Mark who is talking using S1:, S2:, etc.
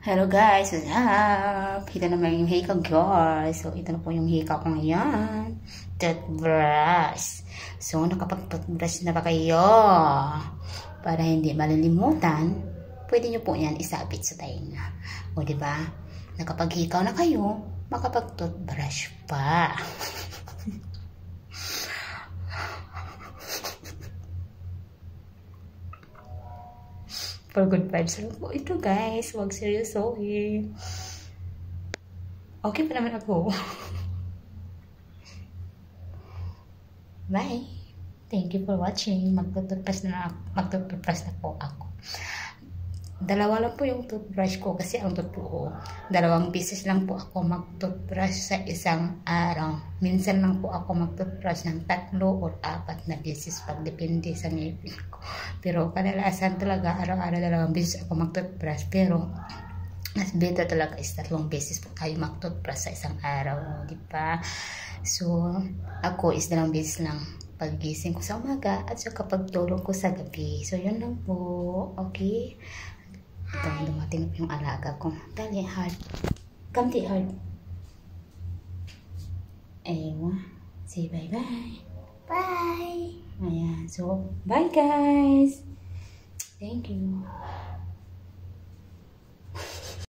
S1: Hello guys, what's up? Ito naman yung hika guys. So, ito na po yung hika ko ngayon. Toothbrush. So, nakapag-toothbrush na ba kayo? Para hindi malilimutan, pwede nyo po yan isabit sa tainga. O, diba? Nakapag-hikaw na kayo, makapag-toothbrush pa. For good vibes lang po ito guys. Huwag seryosohin. Okay pa naman ako. Bye. Thank you for watching. Magtututbrush na po ako. Dalawa lang po yung toothbrush ko kasi ang totoo. 2 beses lang po ako mag-toothbrush sa isang araw. Minsan lang po ako mag-toothbrush ng 3 o 4 na beses pag depende sa ngipin ko. Pero kadalasan talaga araw-araw 2 beses ako mag-toothbrush. Pero mas better talaga is 3 beses po tayo mag-toothbrush sa isang araw. Diba? So, ako is 2 beses lang paggising ko sa umaga at saka pagtulog ko sa gabi. So, yun lang po. Okay? Ito, dumating yung alaga ko. Dali, hard. Kamti, hard. Ewa. Say bye-bye. Bye! Ayan. So, bye guys! Thank you.